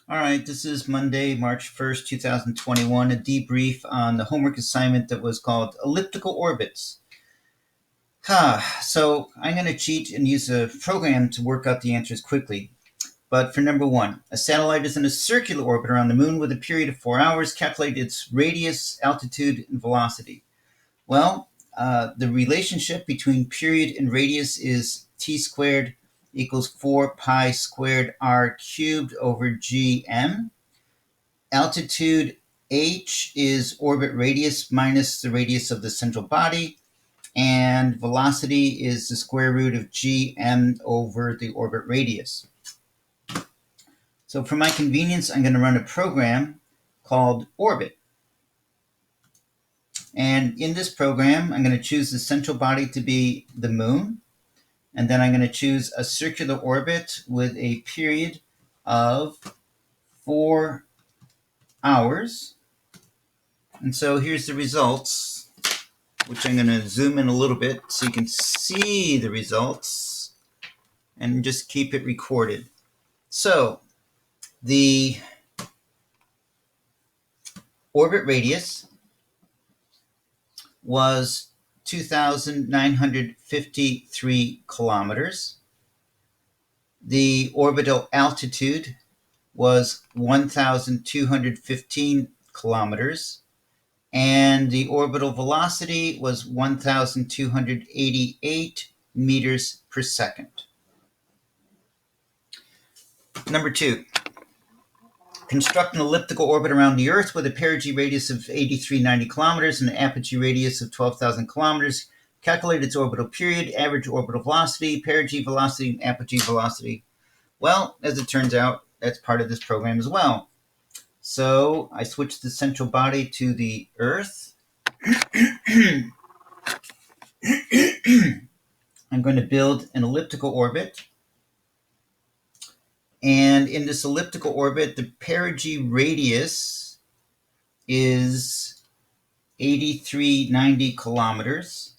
All right, this is Monday, March 1st, 2021, a debrief on the homework assignment that was called Elliptical Orbits. So I'm going to cheat and use a program to work out the answers quickly. But for number one, a satellite is in a circular orbit around the moon with a period of 4 hours. Calculate its radius, altitude, and velocity. Well, the relationship between period and radius is t squared equals 4 pi squared r cubed over gm. Altitude h is orbit radius minus the radius of the central body, and velocity is the square root of gm over the orbit radius. So for my convenience, I'm going to run a program called Orbit. And in this program, I'm going to choose the central body to be the moon. And then I'm going to choose a circular orbit with a period of 4 hours. And so here's the results, which I'm going to zoom in a little bit so you can see the results and just keep it recorded. So the orbit radius was 2,953 kilometers. The orbital altitude was 1,215 kilometers. And the orbital velocity was 1,288 meters per second. Number two, construct an elliptical orbit around the Earth with a perigee radius of 8,390 kilometers and an apogee radius of 12,000 kilometers. Calculate its orbital period, average orbital velocity, perigee velocity, and apogee velocity. Well, as it turns out, that's part of this program as well. So I switched the central body to the Earth. I'm going to build an elliptical orbit. And in this elliptical orbit, the perigee radius is 8,390 kilometers.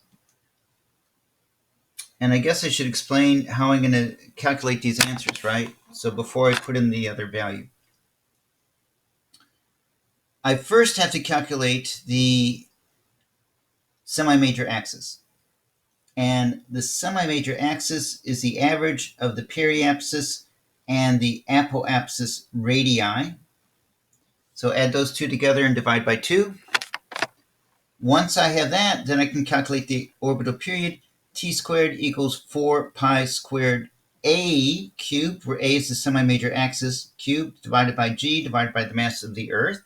And I guess I should explain how I'm going to calculate these answers, right? So before I put in the other value, I first have to calculate the semi-major axis. And the semi-major axis is the average of the periapsis and the apoapsis radii. So add those two together and divide by 2. Once I have that, then I can calculate the orbital period. T squared equals 4 pi squared a cubed, where a is the semi-major axis, cubed, divided by g, divided by the mass of the Earth.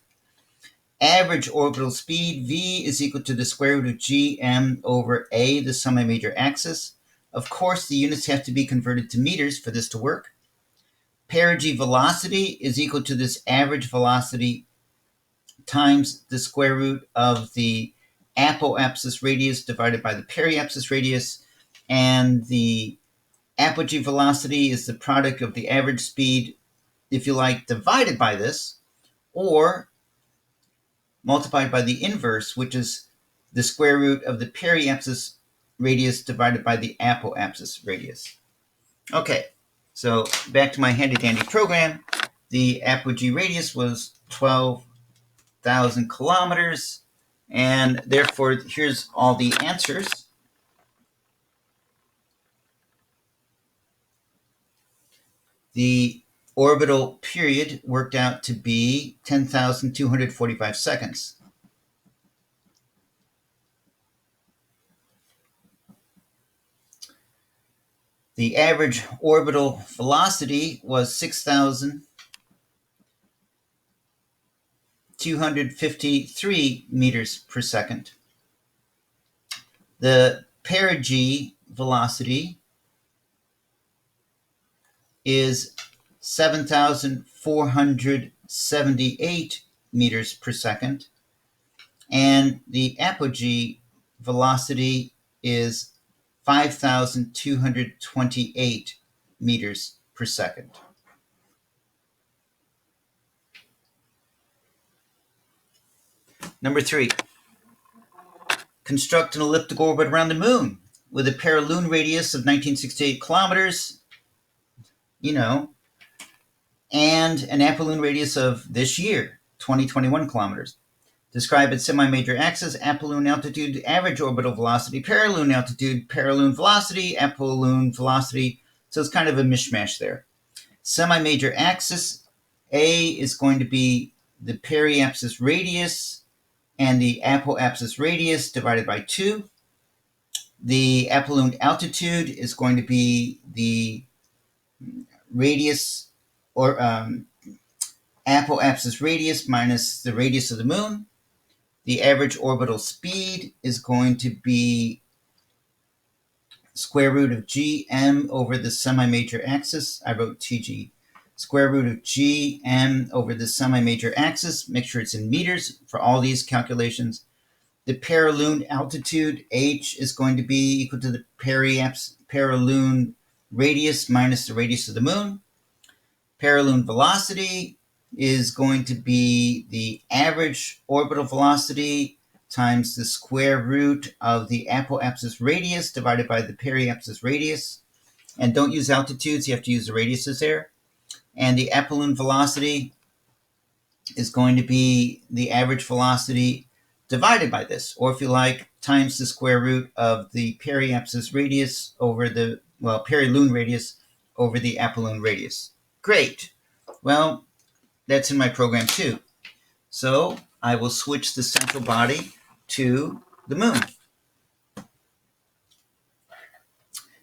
Average orbital speed, v, is equal to the square root of gm over a, the semi-major axis. Of course, the units have to be converted to meters for this to work. Perigee velocity is equal to this average velocity times the square root of the apoapsis radius divided by the periapsis radius. And the apogee velocity is the product of the average speed, if you like, divided by this, or multiplied by the inverse, which is the square root of the periapsis radius divided by the apoapsis radius. Okay, so back to my handy-dandy program. The apogee radius was 12,000 kilometers, and therefore here's all the answers. The orbital period worked out to be 10,245 seconds. The average orbital velocity was 6,253 meters per second. The perigee velocity is 7,478 meters per second, and the apogee velocity is 5,228 meters per second. Number 3, construct an elliptical orbit around the moon with a periloon radius of 1968 kilometers. You know, and an apoloon radius of this year, 2021 kilometers. Describe its semi-major axis, apoloon altitude, average orbital velocity, paraloon altitude, paraloon velocity, apoloon velocity. So it's kind of a mishmash there. Semi-major axis, A is going to be the periapsis radius and the apoapsis radius divided by 2. The apoloon altitude is going to be the radius or apoapsis radius minus the radius of the moon. The average orbital speed is going to be square root of gm over the semi-major axis. I wrote TG. Square root of gm over the semi-major axis. Make sure it's in meters for all these calculations. The paraloon altitude, h, is going to be equal to the paraloon radius minus the radius of the moon. Paraloon velocity is going to be the average orbital velocity times the square root of the apoapsis radius divided by the periapsis radius. And don't use altitudes, you have to use the radiuses there. And the apoloon velocity is going to be the average velocity divided by this, or if you like, times the square root of the periapsis radius over the, well, periloon radius over the apoloon radius. Great. Well, that's in my program too. So I will switch the central body to the moon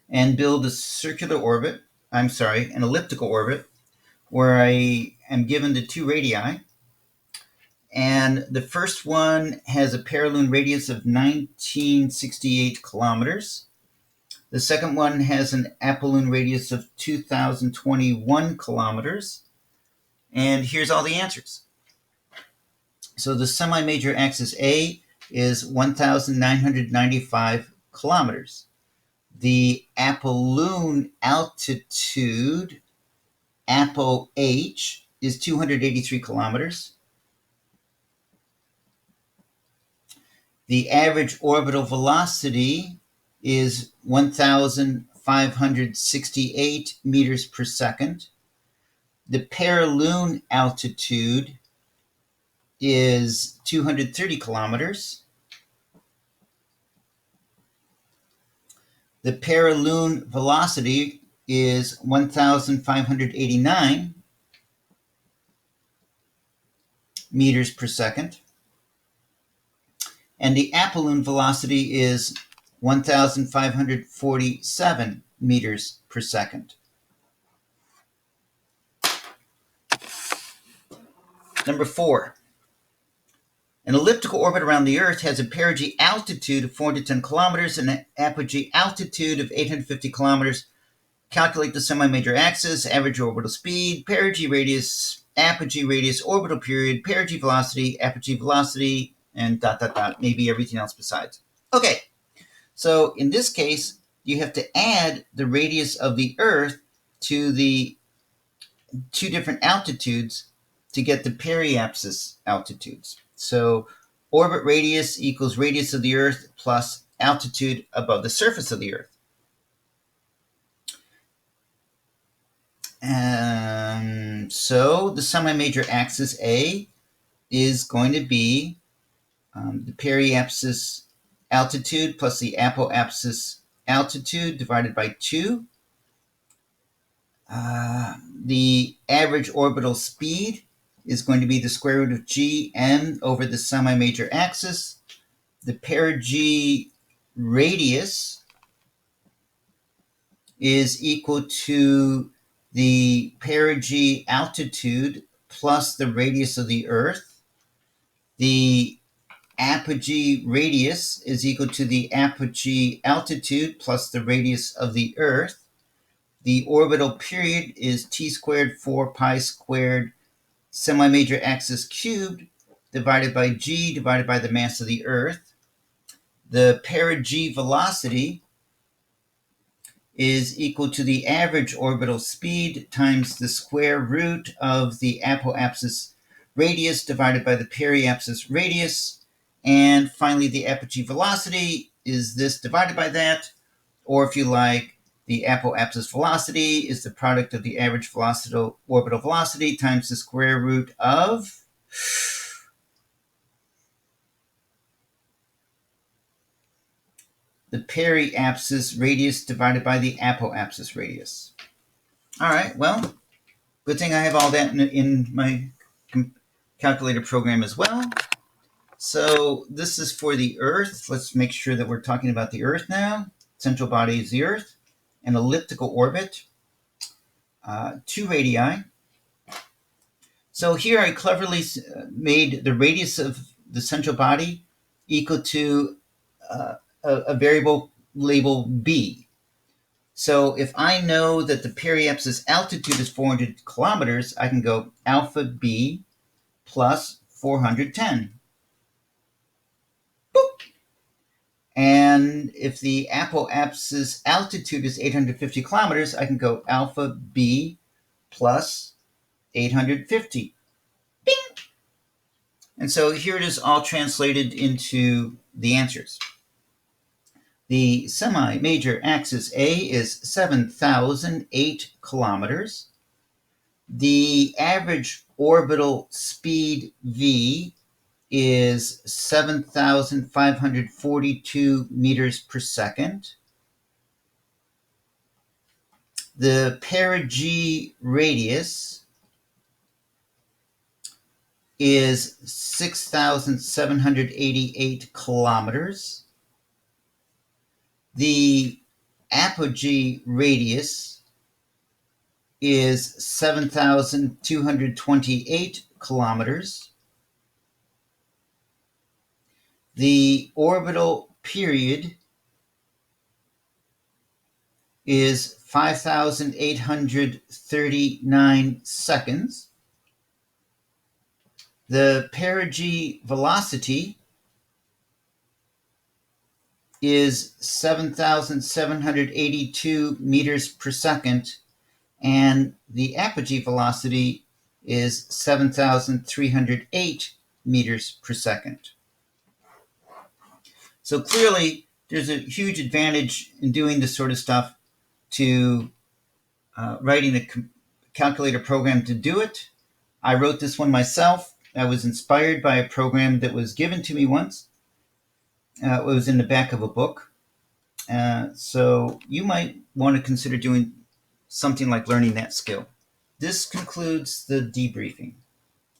and build a circular orbit, an elliptical orbit, where I am given the 2 radii. And the first one has a paraloon radius of 1968 kilometers. The second one has an apoloon radius of 2021 kilometers. And here's all the answers. So the semi-major axis A is 1,995 kilometers. The apoloon altitude, ApoH, is 283 kilometers. The average orbital velocity is 1,568 meters per second. The paraloon altitude is 230 kilometers. The paraloon velocity is 1,589 meters per second. And the apoloon velocity is 1,547 meters per second. Number 4. An elliptical orbit around the Earth has a perigee altitude of 410 kilometers and an apogee altitude of 850 kilometers. Calculate the semi-major axis, average orbital speed, perigee radius, apogee radius, orbital period, perigee velocity, apogee velocity, and ... maybe everything else besides. Okay, so in this case, you have to add the radius of the Earth to the 2 different altitudes to get the periapsis altitudes. So orbit radius equals radius of the Earth plus altitude above the surface of the Earth. So the semi-major axis A is going to be the periapsis altitude plus the apoapsis altitude divided by 2. The average orbital speed is going to be the square root of gm over the semi-major axis. The perigee radius is equal to the perigee altitude plus the radius of the Earth. The apogee radius is equal to the apogee altitude plus the radius of the Earth. The orbital period is t squared 4 pi squared semi-major axis cubed divided by g divided by the mass of the Earth. The perigee velocity is equal to the average orbital speed times the square root of the apoapsis radius divided by the periapsis radius. And finally, the apogee velocity is this divided by that, or if you like, the apoapsis velocity is the product of the average orbital velocity times the square root of the periapsis radius divided by the apoapsis radius. All right, well, good thing I have all that in my calculator program as well. So this is for the Earth. Let's make sure that we're talking about the Earth now. Central body is the Earth. An elliptical orbit. 2 radii. So here I cleverly made the radius of the central body equal to a variable labeled b. So if I know that the periapsis altitude is 400 kilometers, I can go alpha b plus 410. Boop. And if the apoapsis altitude is 850 kilometers, I can go alpha b plus 850. Bing! And so here it is all translated into the answers. The semi-major axis A is 7,008 kilometers. The average orbital speed V is 7,542 meters per second. The perigee radius is 6,788 kilometers. The apogee radius is 7,228 kilometers. The orbital period is 5,839 seconds. The perigee velocity is 7,782 meters per second, and the apogee velocity is 7,308 meters per second. So clearly, there's a huge advantage in doing this sort of stuff to writing a calculator program to do it. I wrote this one myself. I was inspired by a program that was given to me once. It was in the back of a book. So you might want to consider doing something like learning that skill. This concludes the debriefing.